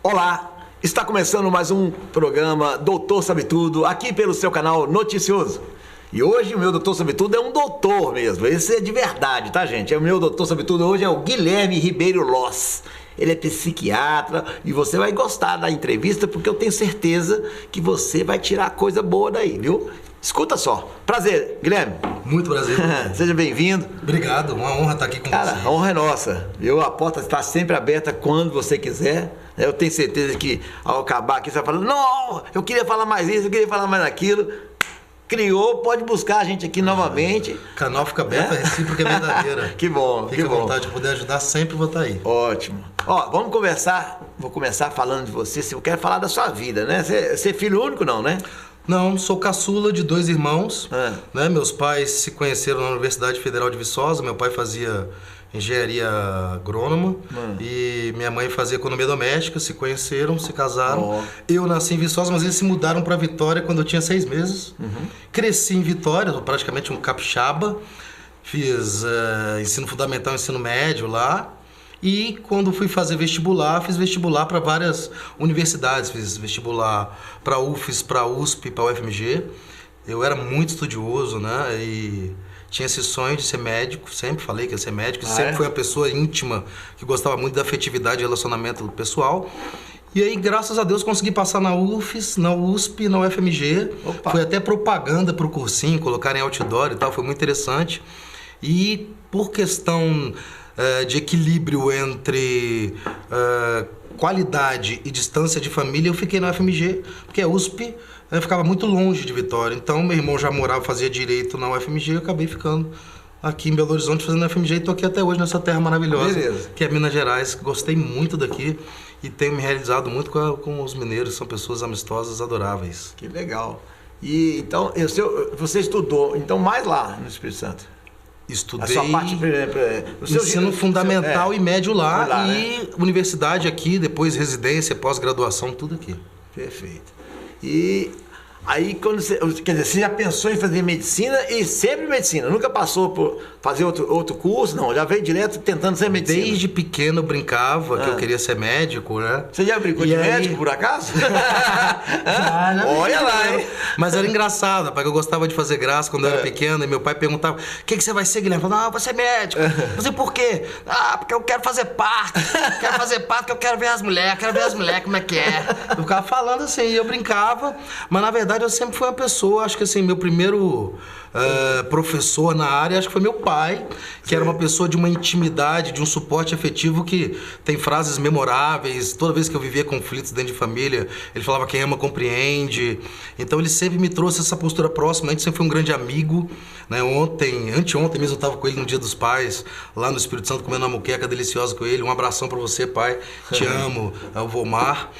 Olá, está começando mais um programa Doutor Sabe Tudo, aqui pelo seu canal Noticioso. E hoje o meu Doutor Sabe Tudo é um doutor mesmo, esse é de verdade, tá gente? O meu Doutor Sabe Tudo hoje é o Guilherme Ribeiro Loss. Ele é psiquiatra e você vai gostar da entrevista porque eu tenho certeza que você vai tirar coisa boa daí, viu? Escuta só. Prazer, Guilherme. Muito prazer. Seja bem-vindo. Obrigado, uma honra estar aqui com você. Cara, a honra é nossa. A porta está sempre aberta quando você quiser. Eu tenho certeza que ao acabar aqui você vai falar, não, eu queria falar mais isso, eu queria falar mais aquilo. Criou, pode buscar a gente aqui novamente. O canal fica aberto, a recíproca é verdadeira. Que bom, Fique que à bom. vontade de poder ajudar, sempre vou estar aí. Ótimo. Ó, vamos conversar. Vou começar falando de você. Se eu quero falar da sua vida, né? Você é filho único, não, né? Não, sou caçula de 2 irmãos. Ah. Meus pais se conheceram na Universidade Federal de Viçosa. Meu pai fazia engenharia agrônoma e minha mãe fazia economia doméstica. Se conheceram, se casaram. Eu nasci em Viçosa, mas eles se mudaram para Vitória quando eu tinha 6 meses. Cresci em Vitória, sou praticamente um capixaba. Fiz ensino fundamental, ensino médio lá. E quando fui fazer vestibular, fiz vestibular para várias universidades. Fiz vestibular para a UFES, para a USP, para a UFMG. Eu era muito estudioso, né? E tinha esse sonho de ser médico. Sempre falei que ia ser médico. Sempre fui uma pessoa íntima, que gostava muito da afetividade e relacionamento pessoal. E aí, graças a Deus, consegui passar na UFES, na USP, na UFMG. Opa. Foi até propaganda para o cursinho, colocarem outdoor e tal. Foi muito interessante. E por questão de equilíbrio entre qualidade e distância de família, eu fiquei na UFMG, porque a USP ficava muito longe de Vitória. Então, meu irmão já morava, fazia direito na UFMG, eu acabei ficando aqui em Belo Horizonte fazendo a UFMG e estou aqui até hoje nessa terra maravilhosa, Beleza. que é Minas Gerais. Gostei muito daqui e tenho me realizado muito com os mineiros, são pessoas amistosas, adoráveis. Que legal. E então, você estudou então mais lá no Espírito Santo? Estudei A sua parte, ensino fundamental e médio lá, lá, e né? universidade aqui, depois residência, pós-graduação, tudo aqui. Perfeito. E aí, quando quer dizer, você já pensou em fazer medicina e sempre medicina? Nunca passou por fazer outro curso? Não, já veio direto tentando ser medicina? Desde pequeno eu brincava que eu queria ser médico, né? Você já brincou de médico, por acaso? Já Olha lá, hein? Mas era engraçado, porque eu gostava de fazer graça quando eu era pequeno, e meu pai perguntava, o que você vai ser, Guilherme? Eu falava, eu vou ser médico. Eu falei, por quê? Porque eu quero fazer parto. Quero fazer parto porque eu quero ver as mulheres, como é que é. Eu ficava falando assim, e eu brincava, mas na verdade eu sempre fui uma pessoa, acho que assim, meu primeiro professor na área, acho que foi meu pai, que era uma pessoa de uma intimidade, de um suporte afetivo, que tem frases memoráveis. Toda vez que eu vivia conflitos dentro de família, ele falava, quem ama compreende. Então ele sempre me trouxe essa postura próxima. A gente sempre foi um grande amigo, né? Anteontem mesmo eu estava com ele no Dia dos Pais, lá no Espírito Santo, comendo uma moqueca deliciosa com ele. Um abração para você, pai, te amo, é o Vomar.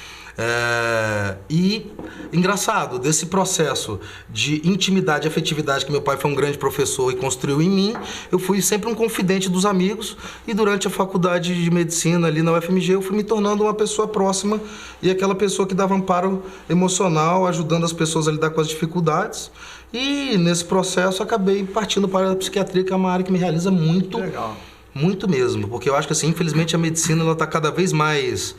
E engraçado, desse processo de intimidade e afetividade que meu pai foi um grande professor e construiu em mim, eu fui sempre um confidente dos amigos, e durante a faculdade de medicina ali na UFMG eu fui me tornando uma pessoa próxima e aquela pessoa que dava amparo emocional, ajudando as pessoas a lidar com as dificuldades. E nesse processo acabei partindo para a psiquiatria, que é uma área que me realiza muito. Legal. Muito mesmo, porque eu acho que assim, infelizmente a medicina ela está cada vez mais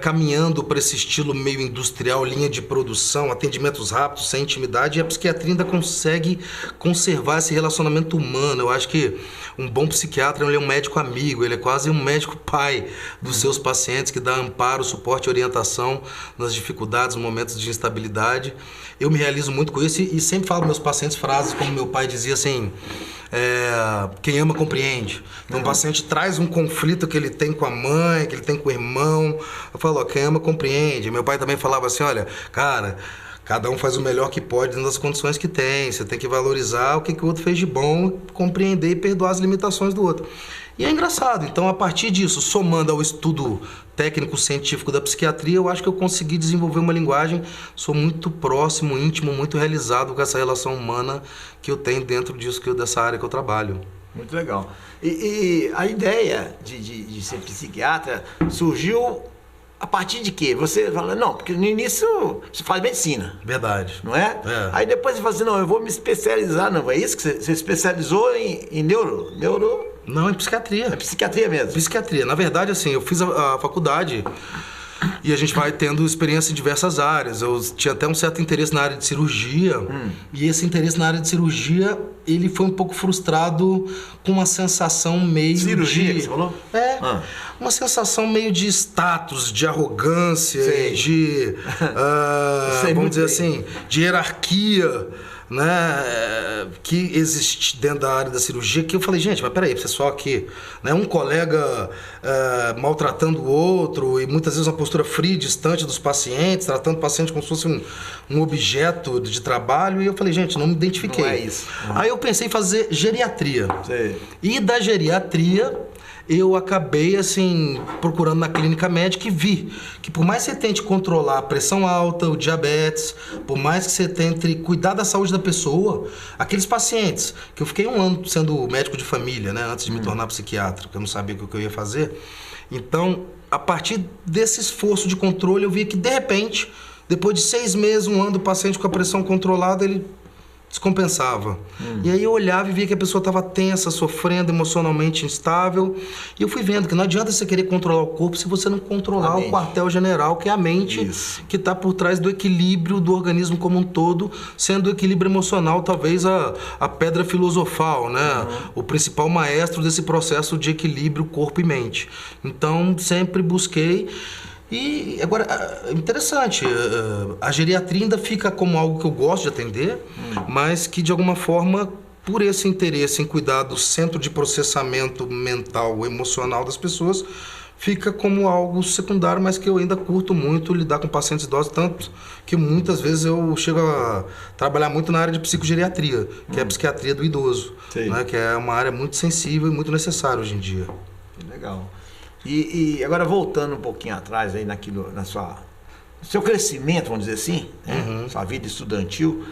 caminhando para esse estilo meio industrial, linha de produção, atendimentos rápidos, sem intimidade, e a psiquiatria ainda consegue conservar esse relacionamento humano. Eu acho que um bom psiquiatra, ele é um médico amigo, ele é quase um médico pai dos seus pacientes, que dá amparo, suporte e orientação nas dificuldades, nos momentos de instabilidade. Eu me realizo muito com isso e sempre falo para meus pacientes frases como meu pai dizia assim, quem ama compreende. Então o paciente traz um conflito que ele tem com a mãe, que ele tem com o irmão. Eu falo, quem ama compreende. Meu pai também falava assim, olha, cara, cada um faz o melhor que pode dentro das condições que tem. Você tem que valorizar o que o outro fez de bom, compreender e perdoar as limitações do outro. E é engraçado, então a partir disso, somando ao estudo técnico-científico da psiquiatria, eu acho que eu consegui desenvolver uma linguagem, sou muito próximo, íntimo, muito realizado com essa relação humana que eu tenho dentro disso, dessa área que eu trabalho. Muito legal. E a ideia de ser psiquiatra surgiu a partir de quê? Você fala, não, porque no início você faz medicina. Verdade. Não é? Aí depois você fala assim, não, eu vou me especializar. Não, é isso que você especializou em neuro? Não, em psiquiatria. É psiquiatria mesmo? Psiquiatria. Na verdade, assim, eu fiz a faculdade E a gente vai tendo experiência em diversas áreas. Eu tinha até um certo interesse na área de cirurgia. E esse interesse na área de cirurgia, ele foi um pouco frustrado com uma sensação meio cirurgia, de... que você falou? Uma sensação meio de status, de arrogância, de... vamos dizer assim, de hierarquia, né, que existe dentro da área da cirurgia, que eu falei, gente, mas peraí, você só aqui, né, um colega maltratando o outro e muitas vezes uma postura fria, distante dos pacientes, tratando o paciente como se fosse um objeto de trabalho, e eu falei, gente, não me identifiquei. Não é isso. Aí eu pensei em fazer geriatria. Sei. E da geriatria eu acabei, assim, procurando na clínica médica e vi que por mais que você tente controlar a pressão alta, o diabetes, por mais que você tente cuidar da saúde da pessoa, aqueles pacientes, que eu fiquei 1 ano sendo médico de família, né, antes de me tornar psiquiatra, porque eu não sabia o que eu ia fazer. Então, a partir desse esforço de controle, eu vi que, de repente, depois de 6 meses, 1 ano do paciente com a pressão controlada, ele descompensava. E aí eu olhava e via que a pessoa estava tensa, sofrendo, emocionalmente instável. E eu fui vendo que não adianta você querer controlar o corpo se você não controlar o quartel-general, que é a mente, que está por trás do equilíbrio do organismo como um todo, sendo o equilíbrio emocional talvez a pedra filosofal, né? O principal maestro desse processo de equilíbrio corpo e mente. Então, sempre busquei. E agora, interessante, a geriatria ainda fica como algo que eu gosto de atender, mas que de alguma forma, por esse interesse em cuidar do centro de processamento mental, emocional das pessoas, fica como algo secundário, mas que eu ainda curto muito lidar com pacientes idosos, tanto que muitas vezes eu chego a trabalhar muito na área de psicogeriatria, que é a psiquiatria do idoso, né, que é uma área muito sensível e muito necessária hoje em dia. Legal. E agora voltando um pouquinho atrás aí no seu crescimento, vamos dizer assim, né? Sua vida estudantil,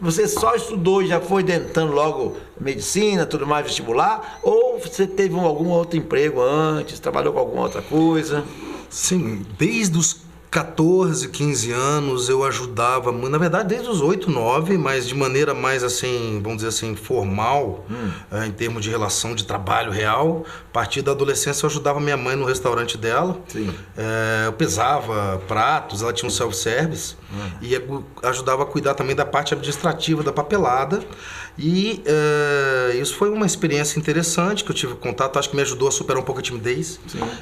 você só estudou e já foi tentando logo medicina, tudo mais, vestibular, ou você teve algum outro emprego antes, trabalhou com alguma outra coisa? Sim, desde os 14, 15 anos eu ajudava, na verdade desde os 8, 9, mas de maneira mais assim, vamos dizer assim, formal, em termos de relação de trabalho real. A partir da adolescência eu ajudava minha mãe no restaurante dela. Eu pesava pratos, ela tinha um self-service e ajudava a cuidar também da parte administrativa, da papelada. E isso foi uma experiência interessante que eu tive contato, acho que me ajudou a superar um pouco a timidez.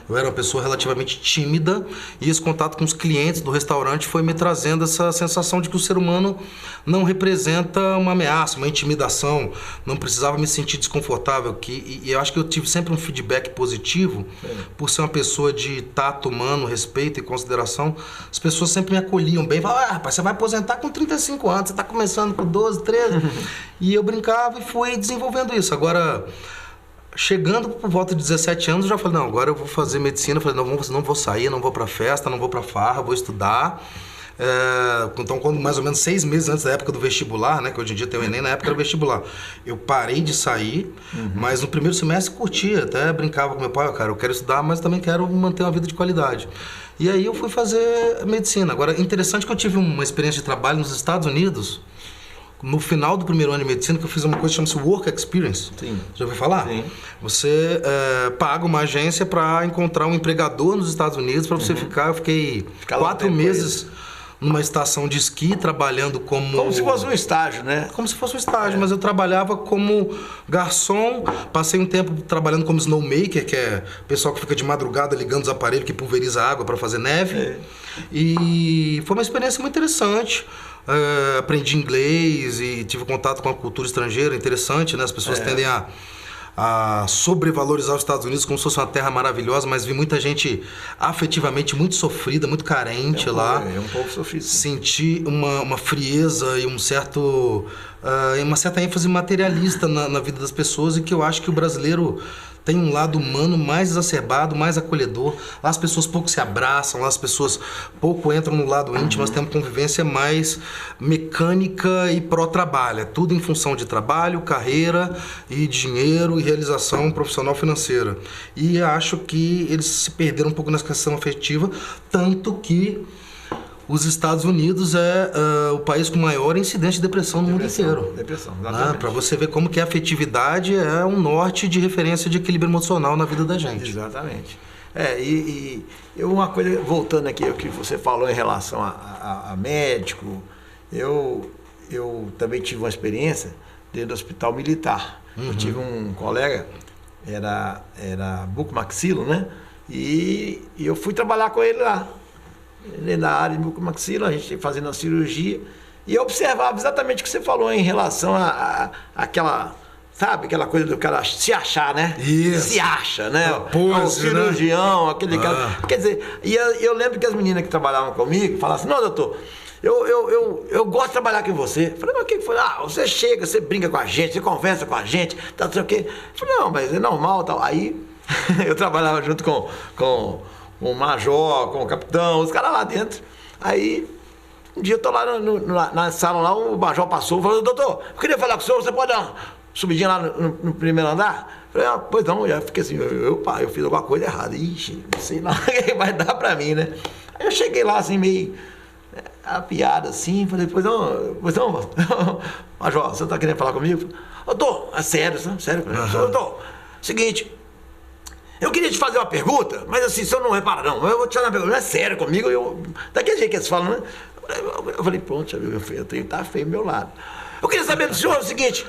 Eu era uma pessoa relativamente tímida e esse contato com os clientes do restaurante foi me trazendo essa sensação de que o ser humano não representa uma ameaça, uma intimidação, não precisava me sentir desconfortável. E eu acho que eu tive sempre um feedback positivo por ser uma pessoa de tato humano, respeito e consideração. As pessoas sempre me acolhiam bem, falavam, rapaz, você vai aposentar com 35 anos, você está começando com 12, 13. E eu brincava e fui desenvolvendo isso. Agora, chegando por volta de 17 anos, eu já falei, não, agora eu vou fazer medicina. Eu falei, não vou sair, não vou pra festa, não vou pra farra, vou estudar. Então, quando mais ou menos 6 meses antes da época do vestibular, né, que hoje em dia tem o Enem, na época era o vestibular, eu parei de sair, mas no primeiro semestre curtia, até brincava com meu pai, cara, eu quero estudar, mas também quero manter uma vida de qualidade. E aí eu fui fazer medicina. Agora, interessante que eu tive uma experiência de trabalho nos Estados Unidos, no final do primeiro ano de medicina, que eu fiz uma coisa que chama-se Work Experience. Já ouviu falar? Você paga uma agência para encontrar um empregador nos Estados Unidos para você ficar. Eu fiquei 4 meses numa estação de esqui trabalhando como se fosse um estágio, né? Como se fosse um estágio, mas eu trabalhava como garçom, passei um tempo trabalhando como snowmaker, que é o pessoal que fica de madrugada ligando os aparelhos que pulveriza água para fazer neve. E foi uma experiência muito interessante. Aprendi inglês e tive contato com a cultura estrangeira, interessante, né? As pessoas tendem a sobrevalorizar os Estados Unidos como se fosse uma terra maravilhosa, mas vi muita gente afetivamente muito sofrida, muito carente lá. É um pouco sofrido. Senti uma frieza e uma certa ênfase materialista na vida das pessoas, e que eu acho que o brasileiro tem um lado humano mais exacerbado, mais acolhedor. Lá as pessoas pouco se abraçam, lá as pessoas pouco entram no lado íntimo, nós temos convivência mais mecânica e pró-trabalho. É tudo em função de trabalho, carreira e dinheiro e realização profissional financeira. E acho que eles se perderam um pouco nessa questão afetiva, tanto que os Estados Unidos é o país com maior incidência de depressão no mundo inteiro. Exatamente. Para você ver como que a afetividade é um norte de referência de equilíbrio emocional na vida da gente. Exatamente. Uma coisa, voltando aqui ao que você falou em relação a médico, eu também tive uma experiência dentro do hospital militar. Eu tive um colega, era bucomaxilo, né? E eu fui trabalhar com ele lá. Ele na área de bucomaxilo, a gente fazendo a cirurgia. E eu observava exatamente o que você falou em relação àquela... Sabe, aquela coisa do cara se achar, né? Isso. Se acha, né? Pose, o cirurgião, né? aquele cara. Quer dizer, e eu lembro que as meninas que trabalhavam comigo falavam assim, não, doutor, eu gosto de trabalhar com você. Eu falei, mas o que foi? Você chega, você brinca com a gente, você conversa com a gente, não sei o quê. Eu falei, não, mas é normal, tal. Aí eu trabalhava junto com o major, com o capitão, os caras lá dentro. Aí um dia eu tô lá na sala, lá o major passou e falou, doutor, eu queria falar com o senhor, você pode dar uma subidinha lá no primeiro andar? Eu falei, pois não, já fiquei assim, eu fiz alguma coisa errada. Ixi, não sei lá o que vai dar pra mim, né? Aí eu cheguei lá assim, meio apiado assim, falei, pois não, major, você tá querendo falar comigo? Doutor, é sério, sério, doutor, seguinte, eu queria te fazer uma pergunta, mas assim, você não repara não, eu vou te fazer uma pergunta, não é sério comigo, daquele jeito que eles falam, né? Eu falei, pronto, eu tenho que estar feio do meu lado. Eu queria saber do senhor o seguinte,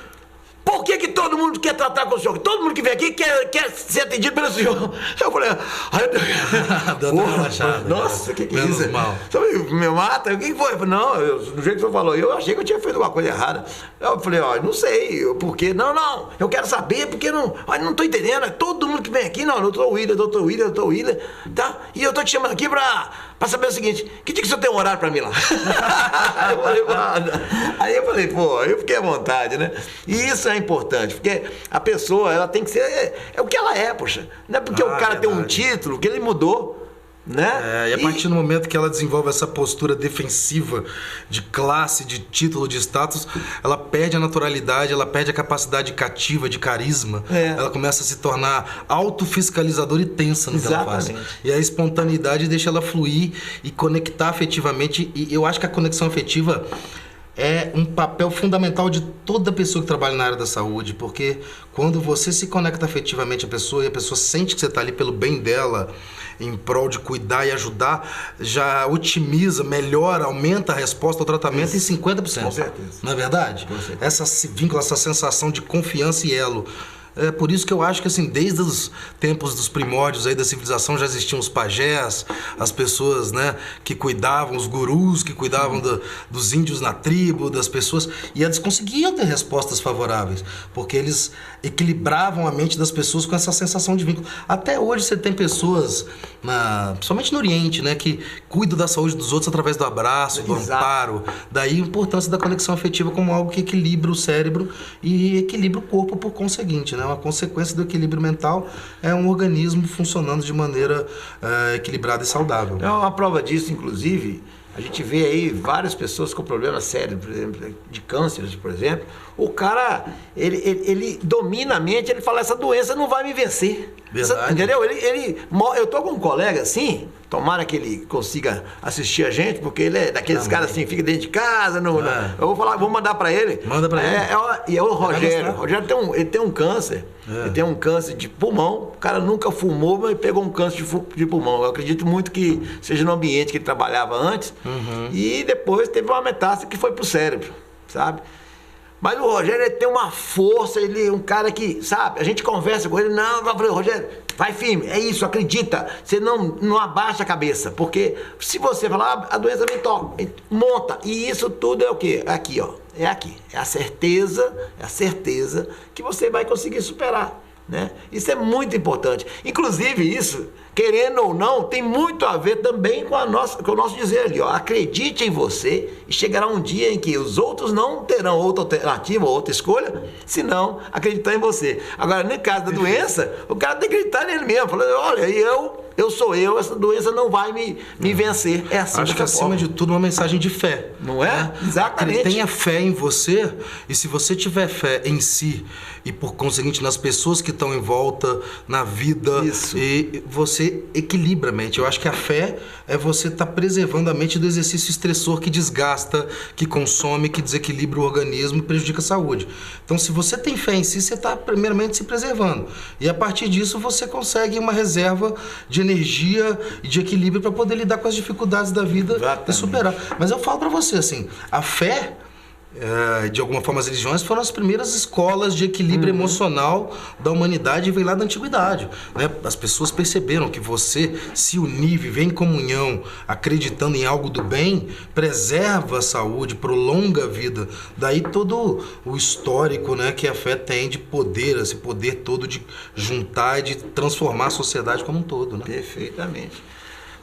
por que todo mundo quer tratar com o senhor? Todo mundo que vem aqui quer ser atendido pelo senhor. Eu falei, dando uma relaxada. Nossa, que é menos isso? mal. Me mata? O que foi? Eu falei, não, do jeito que você falou, eu achei que eu tinha feito alguma coisa errada. Eu falei, não sei, por quê? Não, eu quero saber, porque não tô entendendo. É todo mundo que vem aqui, não, doutor William, tá? E eu tô te chamando aqui pra saber o seguinte, que dia que o senhor tem um horário pra mim lá? Aí eu falei, eu fiquei à vontade, né? E isso é importante, porque a pessoa, ela tem que ser o que ela é, poxa. Não é porque o cara tem um título que ele mudou, né? E a partir do momento que ela desenvolve essa postura defensiva de classe, de título, de status, ela perde a naturalidade, ela perde a capacidade cativa, de carisma. Ela começa a se tornar autofiscalizadora e tensa no que ela faz. E a espontaneidade deixa ela fluir e conectar afetivamente. E eu acho que a conexão afetiva é um papel fundamental de toda pessoa que trabalha na área da saúde, porque quando você se conecta afetivamente à pessoa e a pessoa sente que você está ali pelo bem dela, em prol de cuidar e ajudar, já otimiza, melhora, aumenta a resposta ao tratamento em 50%. Com certeza. Não é verdade? Com certeza. Esse vínculo, essa sensação de confiança e elo. É por isso que eu acho que assim, desde os tempos dos primórdios aí da civilização já existiam os pajés, as pessoas, né, que cuidavam, os gurus que cuidavam dos índios na tribo, das pessoas, e eles conseguiam ter respostas favoráveis, porque eles equilibravam a mente das pessoas com essa sensação de vínculo. Até hoje você tem pessoas, principalmente no Oriente, né, que cuidam da saúde dos outros através do abraço, do amparo. Daí a importância da conexão afetiva como algo que equilibra o cérebro e equilibra o corpo por conseguinte, né? Uma consequência do equilíbrio mental é um organismo funcionando de maneira equilibrada e saudável. É uma prova disso, inclusive, a gente vê aí várias pessoas com problemas sérios, por exemplo, de cânceres, por exemplo. O cara, ele domina a mente, ele fala, essa doença não vai me vencer. Verdade. Entendeu? Eu tô com um colega assim, tomara que ele consiga assistir a gente, porque ele é daqueles caras assim, fica dentro de casa. Eu vou mandar pra ele. Manda pra ele. E é o Rogério. O Rogério tem um câncer. Ele tem um câncer de pulmão. O cara nunca fumou, mas pegou um câncer de pulmão. Eu acredito muito que seja no ambiente que ele trabalhava antes. E depois teve uma metástase que foi pro cérebro, sabe? Mas o Rogério, ele tem uma força, ele é um cara que, sabe, a gente conversa com ele, eu falei, Rogério, vai firme, é isso, acredita, você não abaixa a cabeça, porque se você falar, a doença vem, monta, e isso tudo é o quê? É aqui, é aqui, é a certeza que você vai conseguir superar, né? Isso é muito importante, inclusive isso, querendo ou não, tem muito a ver também com o nosso dizer ali, acredite em você e chegará um dia em que os outros não terão outra alternativa, outra escolha, senão acreditar em você. Agora, no caso da doença, o cara tem que acreditar nele mesmo, falando, olha, eu sou eu, essa doença não vai me vencer. É assim. Acho que acima de tudo uma mensagem de fé. Não é? Exatamente. Tenha fé em você, e se você tiver fé em si e por conseguinte nas pessoas que estão em volta, na vida, e você equilibra a mente. Eu acho que a fé é você estar preservando a mente do exercício estressor que desgasta, que consome, que desequilibra o organismo e prejudica a saúde. Então, se você tem fé em si, você está primeiramente se preservando. E a partir disso você consegue uma reserva de energia e de equilíbrio para poder lidar com as dificuldades da vida. Exatamente. E superar. Mas eu falo para você, assim, a fé, de alguma forma as religiões foram as primeiras escolas de equilíbrio emocional da humanidade e veio lá da antiguidade, né? As pessoas perceberam que você se unir, viver em comunhão, acreditando em algo do bem, preserva a saúde, prolonga a vida. Daí todo o histórico, né, que a fé tem de poder, esse poder todo de juntar e de transformar a sociedade como um todo, né? Perfeitamente.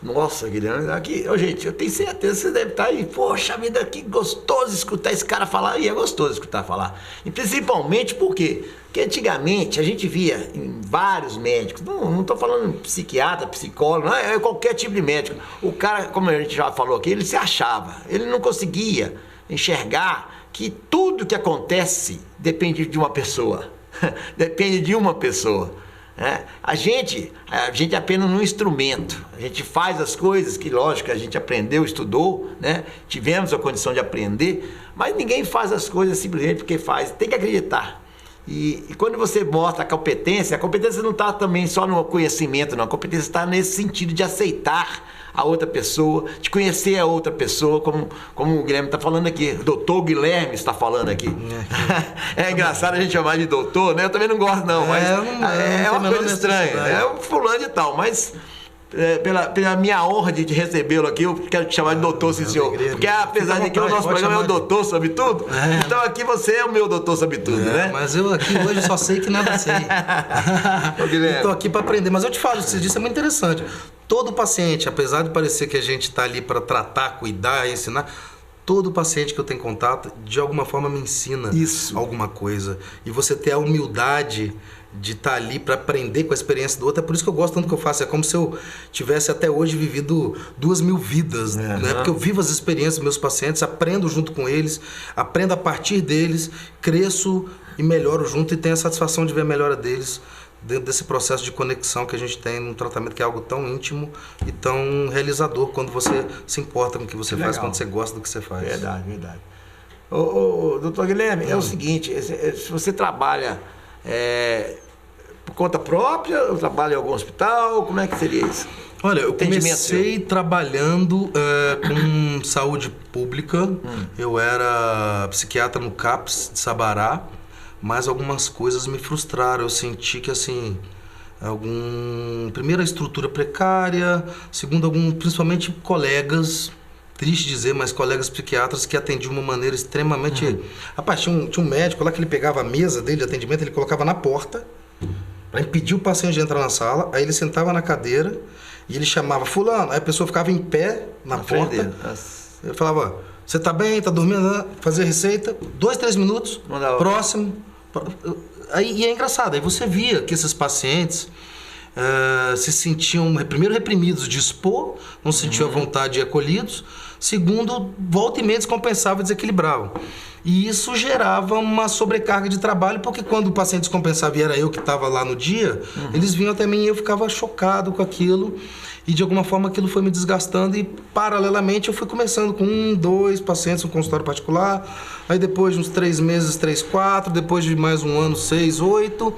Nossa, Guilherme, aqui, gente, eu tenho certeza que você deve estar aí, poxa vida, que gostoso escutar esse cara falar, e é gostoso escutar falar. E principalmente por quê? Porque antigamente a gente via em vários médicos, não estou falando psiquiatra, psicólogo, não é qualquer tipo de médico. O cara, como a gente já falou aqui, ele se achava, ele não conseguia enxergar que tudo que acontece depende de uma pessoa, depende de uma pessoa. A gente é apenas um instrumento, a gente faz as coisas que, lógico, a gente aprendeu, estudou, né? Tivemos a condição de aprender, mas ninguém faz as coisas simplesmente porque faz, tem que acreditar. E quando você mostra a competência não está também só no conhecimento, não. A competência está nesse sentido de aceitar a outra pessoa, de conhecer a outra pessoa, como o Guilherme está falando aqui, o doutor Guilherme está falando aqui. É engraçado a gente chamar de doutor, né? Eu também não gosto, não, mas é uma coisa estranha. É um fulano e tal, mas pela minha honra de recebê-lo aqui, eu quero te chamar de doutor, sim, senhor. Porque apesar de que o nosso programa é o doutor sabe tudo, então aqui você é o meu doutor sabe tudo, né? Mas eu aqui hoje só sei que nada sei. Estou aqui para aprender, mas eu te falo, você disse, é muito interessante. Todo paciente, apesar de parecer que a gente está ali para tratar, cuidar, ensinar, todo paciente que eu tenho contato, de alguma forma me ensina alguma coisa. E você ter a humildade de estar ali para aprender com a experiência do outro. É por isso que eu gosto tanto que eu faço. É como se eu tivesse até hoje vivido 2000 vidas, né? Porque eu vivo as experiências dos meus pacientes, aprendo junto com eles, aprendo a partir deles, cresço e melhoro junto e tenho a satisfação de ver a melhora deles dentro desse processo de conexão que a gente tem no tratamento, que é algo tão íntimo e tão realizador quando você se importa com o que você faz, quando você gosta do que você faz. Verdade, verdade. Doutor Guilherme, é o seguinte, se você trabalha por conta própria, ou trabalha em algum hospital, como é que seria isso? Olha, eu comecei trabalhando com saúde pública, eu era psiquiatra no CAPS de Sabará, mas algumas coisas me frustraram. Eu senti que, assim, primeiro, a estrutura precária, segundo, principalmente colegas, triste dizer, mas colegas psiquiatras que atendiam de uma maneira extremamente... Rapaz, tinha um médico lá que ele pegava a mesa dele de atendimento, ele colocava na porta para impedir o paciente de entrar na sala, aí ele sentava na cadeira e ele chamava fulano, aí a pessoa ficava em pé na porta, ele falava, você tá bem, tá dormindo, fazia receita, 2, 3 minutos, próximo... E é engraçado, aí você via que esses pacientes se sentiam, primeiro, reprimidos de expor, não se sentiam à vontade e acolhidos, segundo, volta e meia descompensavam e desequilibravam. E isso gerava uma sobrecarga de trabalho, porque quando o paciente descompensava e era eu que estava lá no dia, eles vinham até mim e eu ficava chocado com aquilo. E de alguma forma aquilo foi me desgastando e paralelamente eu fui começando com 1, 2 pacientes no consultório particular, aí depois de uns 3 meses, 3, 4, depois de mais um ano, 6, 8,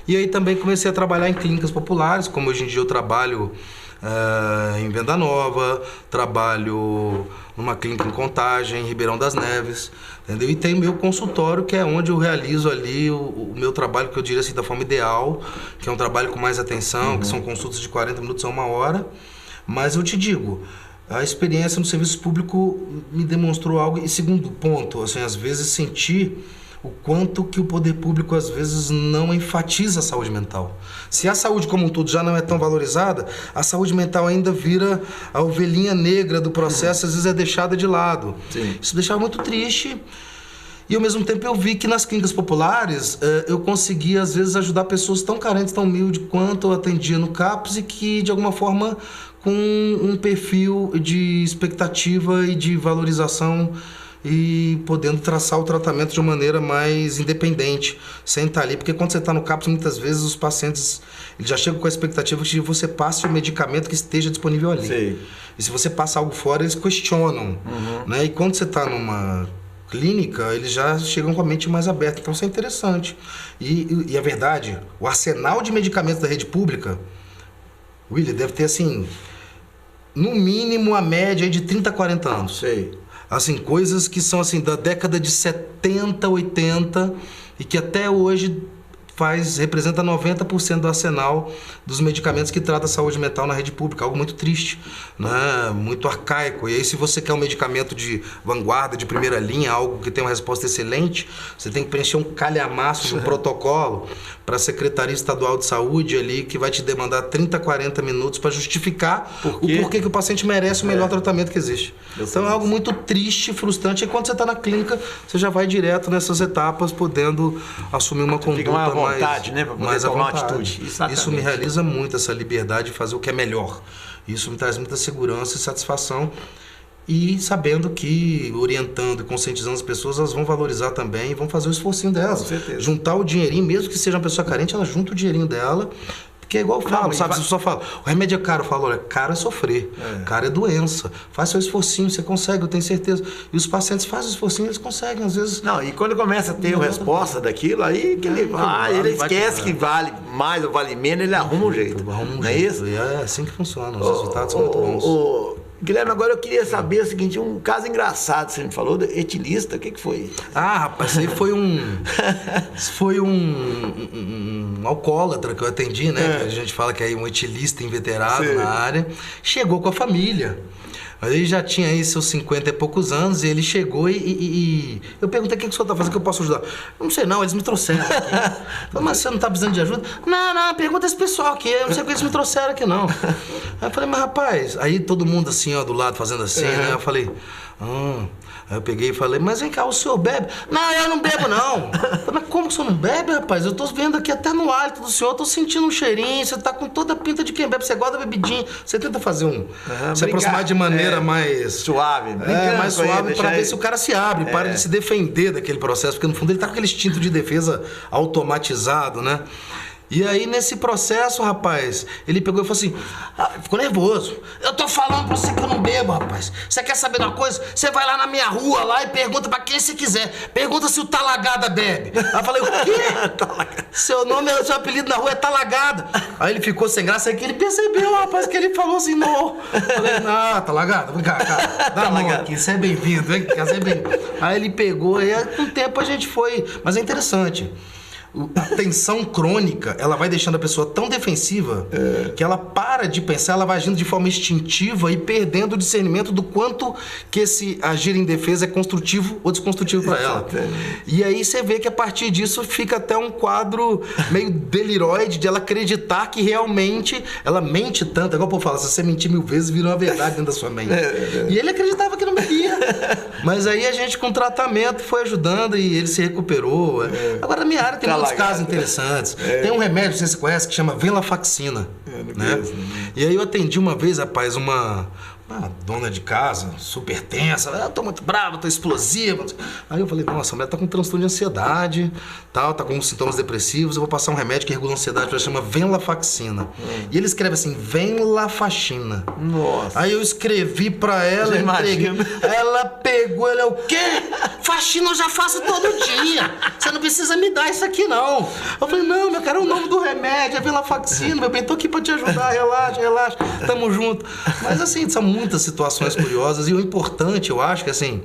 e aí também comecei a trabalhar em clínicas populares, como hoje em dia eu trabalho em Venda Nova, trabalho numa clínica em Contagem, em Ribeirão das Neves, entendeu? E tem o meu consultório, que é onde eu realizo ali o meu trabalho, que eu diria assim, da forma ideal, que é um trabalho com mais atenção, que são consultas de 40 minutos a 1 hora. Mas eu te digo, a experiência no serviço público me demonstrou algo. E segundo ponto, assim, às vezes senti o quanto que o poder público às vezes não enfatiza a saúde mental. Se a saúde como um todo já não é tão valorizada, a saúde mental ainda vira a ovelhinha negra do processo, às vezes é deixada de lado. Sim. Isso deixava muito triste. E ao mesmo tempo eu vi que nas clínicas populares eu conseguia às vezes ajudar pessoas tão carentes, tão humildes quanto eu atendia no CAPS, e que de alguma forma com um perfil de expectativa e de valorização e podendo traçar o tratamento de uma maneira mais independente, sem estar ali. Porque quando você está no CAPS, muitas vezes os pacientes eles já chegam com a expectativa de que você passe o medicamento que esteja disponível ali. Sim. E se você passa algo fora, eles questionam. Né? E quando você está numa clínica, eles já chegam com a mente mais aberta. Então isso é interessante. E a verdade, o arsenal de medicamentos da rede pública William, deve ter assim, no mínimo a média aí de 30 a 40 anos. Sei. Assim, coisas que são assim da década de 70, 80 e que até hoje representa 90% do arsenal dos medicamentos que tratam a saúde mental na rede pública. Algo muito triste, né? Muito arcaico. E aí, se você quer um medicamento de vanguarda, de primeira linha, algo que tem uma resposta excelente, você tem que preencher um calhamaço de um protocolo para a Secretaria Estadual de Saúde ali, que vai te demandar 30, 40 minutos para justificar o porquê que o paciente merece o melhor tratamento que existe. Então é algo muito triste, frustrante. E quando você está na clínica, você já vai direto nessas etapas, podendo assumir uma conduta vontade, né, pra poder tomar uma atitude. Isso me realiza muito, essa liberdade de fazer o que é melhor. Isso me traz muita segurança e satisfação. E sabendo que, orientando e conscientizando as pessoas, elas vão valorizar também e vão fazer o esforcinho delas. Com certeza. Juntar o dinheirinho, mesmo que seja uma pessoa carente, ela junta o dinheirinho dela. Porque é igual eu falo, sabe? As pessoas falam, o remédio é caro. Eu falo, olha, caro é sofrer, caro é doença. Faz seu esforcinho, você consegue, eu tenho certeza. E os pacientes fazem o esforcinho, eles conseguem, às vezes... Não, e quando começa a ter a resposta daquilo, aí que ele esquece que vale mais ou vale menos, ele arruma um jeito. Não é isso? É assim que funciona, os resultados são muito bons. Guilherme, agora eu queria saber o seguinte, um caso engraçado, você me falou, etilista, o que foi? Rapaz, isso aí foi um alcoólatra que eu atendi, né? Que a gente fala que é um etilista inveterado na área. Chegou com a família. Ele já tinha aí seus 50 e poucos anos e ele chegou e eu perguntei o que o senhor tá fazendo, que eu posso ajudar? Não sei não, eles me trouxeram aqui. Falei, mas você não tá precisando de ajuda? Não, pergunta esse pessoal aqui, eu não sei o que eles me trouxeram aqui não. Aí eu falei, mas rapaz, aí todo mundo assim, ó, do lado fazendo assim, né? Eu falei, Aí eu peguei e falei, mas vem cá, o senhor bebe? Não, eu não bebo, não. Falei, mas como que o senhor não bebe, rapaz? Eu tô vendo aqui até no hálito do senhor, eu tô sentindo um cheirinho, você tá com toda a pinta de quem bebe, você gosta da bebidinha. Você tenta fazer se aproximar de maneira mais... Suave. Mais suave, pra ver se o cara se abre, para de se defender daquele processo, porque no fundo ele tá com aquele instinto de defesa automatizado, né? E aí, nesse processo, rapaz, ele pegou e falou assim, ficou nervoso. Eu tô falando pra você que eu não bebo, rapaz. Você quer saber de uma coisa? Você vai lá na minha rua lá e pergunta pra quem você quiser. Pergunta se o Talagada bebe. Aí eu falei, o quê? Seu seu apelido na rua é Talagada. Aí ele ficou sem graça, aí que ele percebeu, rapaz, que ele falou assim, não. Eu falei, Talagada, vem cá, cara. Dá a mão aqui, você é bem-vindo, vem cá, você é bem-vindo. Aí ele pegou, e com o tempo a gente foi... Mas é interessante. A tensão crônica, ela vai deixando a pessoa tão defensiva que ela para de pensar, ela vai agindo de forma instintiva e perdendo o discernimento do quanto que esse agir em defesa é construtivo ou desconstrutivo para ela. E aí você vê que a partir disso fica até um quadro meio deliroide de ela acreditar que realmente ela mente tanto. Igual o povo fala, se você mentir 1000 vezes, vira uma verdade dentro da sua mente. E ele acreditava que não bebia. Mas aí a gente com tratamento foi ajudando e ele se recuperou. Agora na minha área tem muitos casos interessantes. Tem um remédio, não sei se você conhece, que chama venlafaxina. Né? E aí eu atendi uma vez, rapaz, uma dona de casa, super tensa. Eu tô muito brava, tô explosiva. Aí eu falei, nossa, a mulher tá com transtorno de ansiedade, tal, tá com sintomas depressivos, eu vou passar um remédio que regula a ansiedade, que chama venlafaxina. E ele escreve assim, venlafaxina. Nossa. Aí eu escrevi pra ela, entreguei. Ela pegou, ela é o quê? Faxina eu já faço todo dia. Você não precisa me dar isso aqui, não. Eu falei, não, meu cara, é o nome do remédio, é venlafaxina, meu bem, tô aqui pra te ajudar, relaxa, tamo junto. Mas assim, são muitas situações curiosas e o importante, eu acho que assim,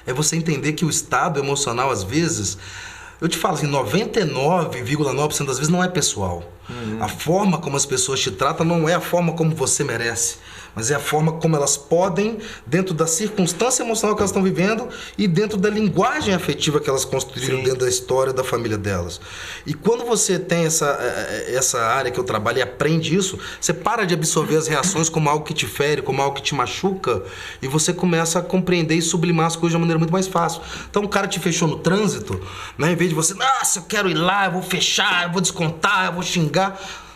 é você entender que o estado emocional, às vezes, eu te falo assim, 99,9% das vezes não é pessoal. A forma como as pessoas te tratam não é a forma como você merece, mas é a forma como elas podem, dentro da circunstância emocional que elas estão vivendo e dentro da linguagem afetiva que elas construíram dentro da história da família delas. E quando você tem essa área que eu trabalho e aprende isso, você para de absorver as reações como algo que te fere, como algo que te machuca, e você começa a compreender e sublimar as coisas de uma maneira muito mais fácil. Então o cara te fechou no trânsito, né? Em vez de você, nossa, eu quero ir lá, eu vou fechar, eu vou descontar, eu vou xingar,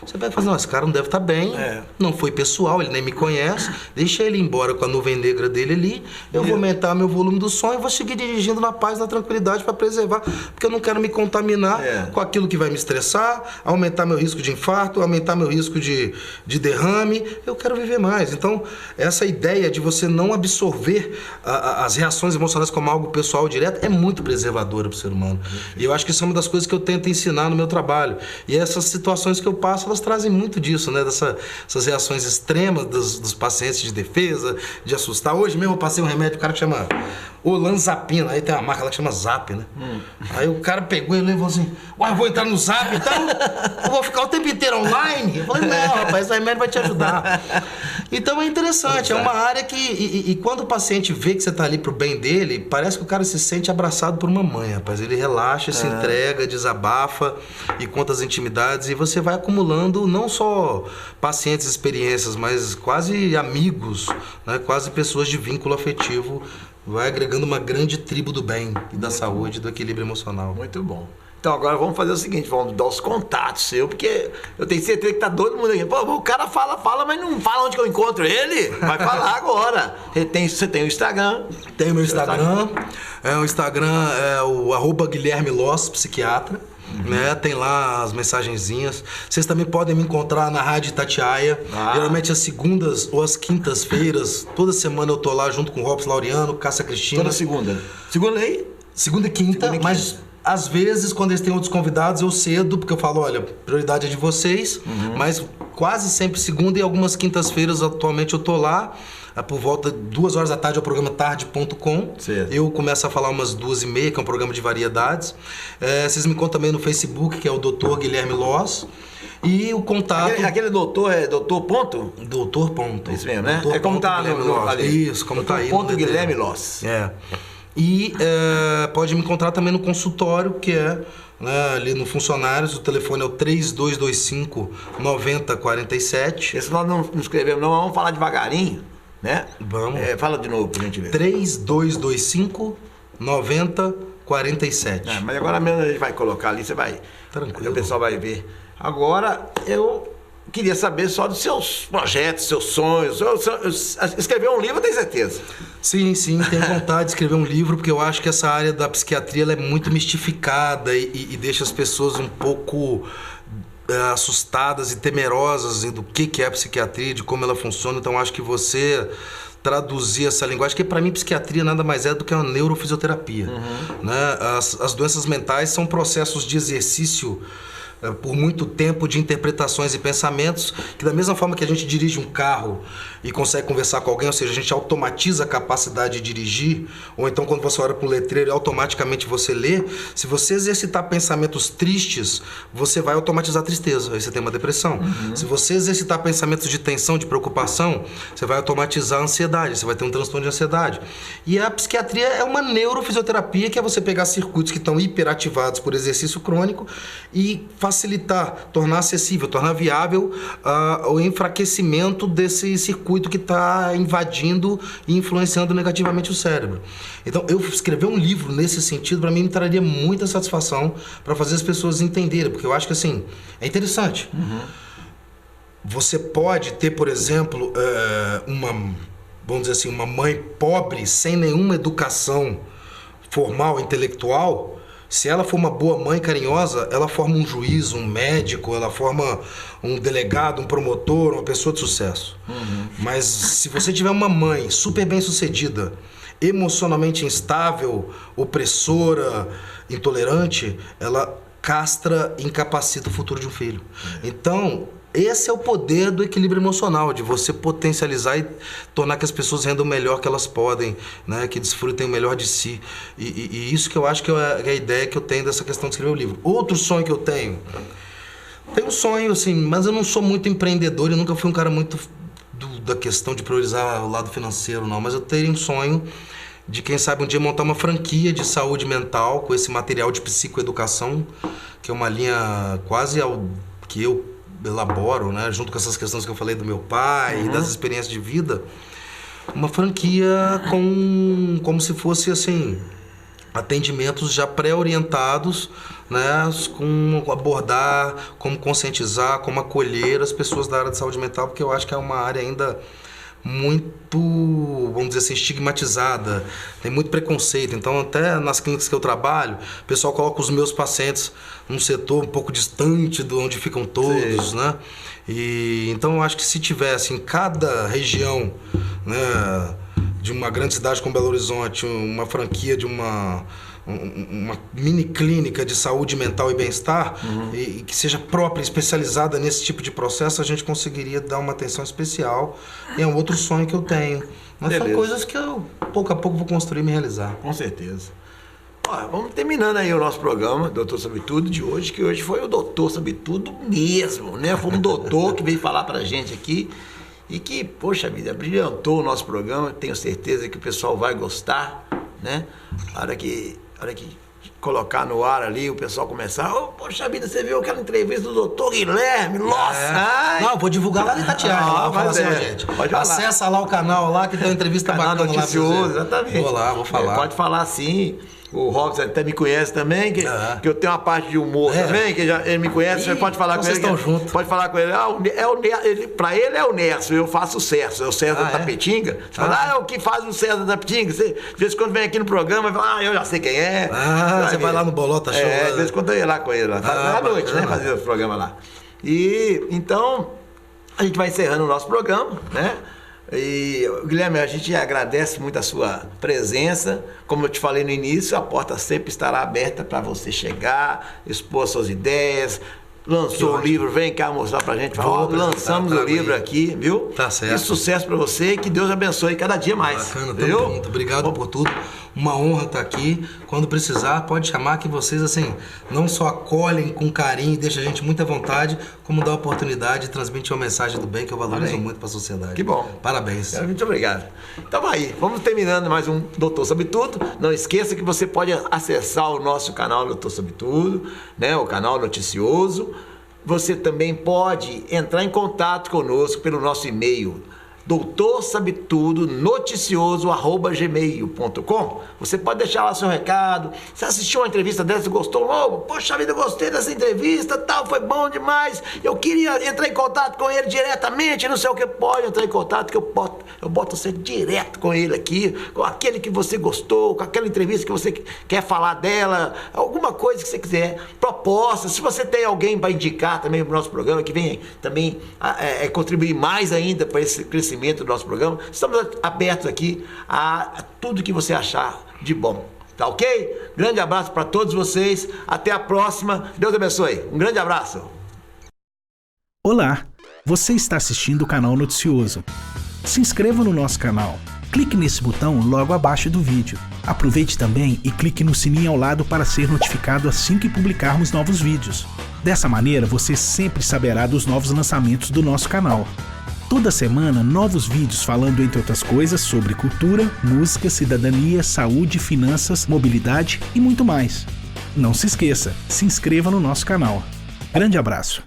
você vai fazer, não, esse cara não deve estar bem, não foi pessoal, ele nem me conhece, deixa ele ir embora com a nuvem negra dele ali, eu vou aumentar meu volume do som e vou seguir dirigindo na paz, na tranquilidade para preservar, porque eu não quero me contaminar com aquilo que vai me estressar, aumentar meu risco de infarto, aumentar meu risco de derrame, eu quero viver mais. Então, essa ideia de você não absorver as reações emocionais como algo pessoal direto é muito preservadora para o ser humano. E eu acho que isso é uma das coisas que eu tento ensinar no meu trabalho. E essas situações que eu passo, elas trazem muito disso, né? Essas reações extremas dos pacientes de defesa, de assustar. Hoje mesmo eu passei um remédio, o cara que chama olanzapina, aí tem uma marca lá que chama Zap, né? Aí o cara pegou e levou assim, uai, eu vou entrar no Zap, então eu vou ficar o tempo inteiro online? Eu falei, não, rapaz, esse remédio vai te ajudar. Então é interessante, é uma área que... E quando o paciente vê que você tá ali pro bem dele, parece que o cara se sente abraçado por uma mãe, rapaz. Ele relaxa, se entrega, desabafa e conta as intimidades, e você vai acumulando não só pacientes, experiências, mas quase amigos, né? Quase pessoas de vínculo afetivo. Vai agregando uma grande tribo do bem e da saúde, do equilíbrio emocional. Muito bom. Então agora vamos fazer o seguinte, vamos dar os contatos seus, porque eu tenho certeza que tá todo mundo aqui. Pô, o cara fala, mas não fala onde que eu encontro ele. Vai falar agora. Você tem o Instagram. Tem o meu Instagram. O Instagram é o @Guilherme Loss, psiquiatra. Né? Tem lá as mensagenzinhas. Vocês também podem me encontrar na Rádio Itatiaia. Geralmente às segundas ou às quintas-feiras. Toda semana eu tô lá junto com o Robson Laureano, Cássia Cristina. Toda segunda. Segunda aí? Segunda e quinta, mas às vezes quando eles têm outros convidados eu cedo, porque eu falo, olha, prioridade é de vocês, mas quase sempre segunda e algumas quintas-feiras atualmente eu tô lá. Por volta de 2 horas da tarde é o programa tarde.com. Eu começo a falar umas 2h30, que é um programa de variedades. Vocês me encontram também no Facebook, que é o Dr. Guilherme Loss. E o contato... Aquele doutor é doutor ponto? Doutor ponto. Isso mesmo, né? Doutor é como tá no ali. Isso, como tá aí. Ponto Guilherme Loss. E pode me encontrar também no consultório, que é... ali no Funcionários, o telefone é o 3225-9047. Esse nós não escrevemos, não, vamos falar devagarinho, né? Vamos. Fala de novo, por gentileza. 3225-9047. Mas agora mesmo a gente vai colocar ali, você vai... Tranquilo. O pessoal vai ver. Agora, eu queria saber só dos seus projetos, seus sonhos. Escrever um livro, eu tenho certeza. Sim, tenho vontade de escrever um livro, porque eu acho que essa área da psiquiatria ela é muito mistificada e deixa as pessoas um pouco assustadas e temerosas do que é a psiquiatria, de como ela funciona. Então acho que você traduzir essa linguagem, que para mim psiquiatria nada mais é do que uma neurofisioterapia. Né? As doenças mentais são processos de exercício por muito tempo de interpretações e pensamentos, que da mesma forma que a gente dirige um carro e consegue conversar com alguém, ou seja, a gente automatiza a capacidade de dirigir, ou então quando você olha para o letreiro e automaticamente você lê, se você exercitar pensamentos tristes, você vai automatizar a tristeza, aí você tem uma depressão. Se você exercitar pensamentos de tensão, de preocupação, você vai automatizar a ansiedade, você vai ter um transtorno de ansiedade. E a psiquiatria é uma neurofisioterapia, que é você pegar circuitos que estão hiperativados por exercício crônico e facilitar, tornar acessível, tornar viável o enfraquecimento desse circuito que está invadindo e influenciando negativamente o cérebro. Então, eu escrever um livro nesse sentido, para mim, me traria muita satisfação para fazer as pessoas entenderem, porque eu acho que, assim, é interessante. Você pode ter, por exemplo, vamos dizer assim, uma mãe pobre, sem nenhuma educação formal, intelectual. Se ela for uma boa mãe carinhosa, ela forma um juiz, um médico, ela forma um delegado, um promotor, uma pessoa de sucesso. Mas se você tiver uma mãe super bem sucedida, emocionalmente instável, opressora, intolerante, ela castra e incapacita o futuro de um filho. Então, esse é o poder do equilíbrio emocional, de você potencializar e tornar que as pessoas rendam o melhor que elas podem, né? Que desfrutem o melhor de si. E isso que eu acho que é a ideia que eu tenho dessa questão de escrever o livro. Outro sonho que eu tenho um sonho, assim, mas eu não sou muito empreendedor, eu nunca fui um cara muito da questão de priorizar o lado financeiro, não. Mas eu teria um sonho de, quem sabe, um dia montar uma franquia de saúde mental com esse material de psicoeducação, que é uma linha quase que eu elaboro, né, junto com essas questões que eu falei do meu pai e das experiências de vida, uma franquia como se fosse, assim, atendimentos já pré-orientados, né, como abordar, como conscientizar, como acolher as pessoas da área de saúde mental, porque eu acho que é uma área ainda muito, vamos dizer assim, estigmatizada, tem muito preconceito. Então, até nas clínicas que eu trabalho, o pessoal coloca os meus pacientes num setor um pouco distante de onde ficam todos, né? E então eu acho que se tivesse em cada região, né, de uma grande cidade como Belo Horizonte, uma franquia de uma uma mini clínica de saúde mental e bem-estar e que seja própria, especializada nesse tipo de processo, a gente conseguiria dar uma atenção especial. E é um outro sonho que eu tenho. Mas Beleza. são coisas que eu, pouco a pouco, vou construir e me realizar. Com certeza. Ó, vamos terminando aí o nosso programa, Doutor Sabe Tudo, de hoje, que hoje foi o Doutor Sabe Tudo mesmo, né? Foi um doutor que veio falar pra gente aqui e que, poxa vida, brilhantou o nosso programa. Tenho certeza que o pessoal vai gostar, né? A hora que colocar no ar ali, o pessoal começar, poxa vida, você viu aquela entrevista do doutor Guilherme? Nossa! Não, vou divulgar lá no Itatiaia. Vou falar assim, gente. Pode falar. Acessa lá o canal lá que tem uma entrevista Canal bacana noticioso, lá. exatamente. Vou lá, vou falar. Pode falar sim. O Robson até me conhece também, que eu tenho uma parte de humor também, que ele me conhece, você pode falar com ele. Vocês estão juntos. Pode falar com ele. Pra ele é o Nerso, eu faço o César. É o César Tapetinga. Você fala, é o que faz o César Tapetinga. Você, de vez em quando vem aqui no programa, vai falar, eu já sei quem é. Você vai lá no Bolota Show. De vez em quando eu ia lá com ele, lá. À noite, né? Fazer os programas lá. E então, a gente vai encerrando o nosso programa, né? E, Guilherme, a gente agradece muito a sua presença. Como eu te falei no início, a porta sempre estará aberta para você chegar, expor suas ideias. Lançou o livro, vem cá mostrar pra gente. Lançamos o livro aqui, viu? Tá certo. E sucesso pra você e que Deus abençoe cada dia mais. Bacana, viu? tamo junto. Obrigado por tudo. Uma honra estar aqui. Quando precisar, pode chamar, que vocês, assim, não só acolhem com carinho e deixam a gente muito à vontade, como dá a oportunidade de transmitir uma mensagem do bem que eu valorizo muito pra sociedade. Que bom. Parabéns. Muito obrigado. Então aí, vamos terminando mais um Doutor Sabe Tudo. Não esqueça que você pode acessar o nosso canal Doutor Sabe Tudo, né? O canal noticioso. Você também pode entrar em contato conosco pelo nosso e-mail doutorsabetudo@gmail.com. Você pode deixar lá seu recado. Você assistiu uma entrevista dessa, gostou? Poxa vida, eu gostei dessa entrevista, tal, foi bom demais. Eu queria entrar em contato com ele diretamente, não sei o que. Pode entrar em contato que eu boto você direto com ele aqui, com aquele que você gostou, com aquela entrevista que você quer falar dela, alguma coisa que você quiser, proposta. Se você tem alguém para indicar também para o nosso programa, que venha também contribuir mais ainda para esse crescimento do nosso programa, estamos abertos aqui a tudo que você achar de bom. Tá ok? Grande abraço para todos vocês. Até a próxima. Deus abençoe. Um grande abraço. Olá, você está assistindo o canal Noticioso. Se inscreva no nosso canal. Clique nesse botão logo abaixo do vídeo. Aproveite também e clique no sininho ao lado para ser notificado assim que publicarmos novos vídeos. Dessa maneira, você sempre saberá dos novos lançamentos do nosso canal. Toda semana, novos vídeos falando, entre outras coisas, sobre cultura, música, cidadania, saúde, finanças, mobilidade e muito mais. Não se esqueça, se inscreva no nosso canal. Grande abraço!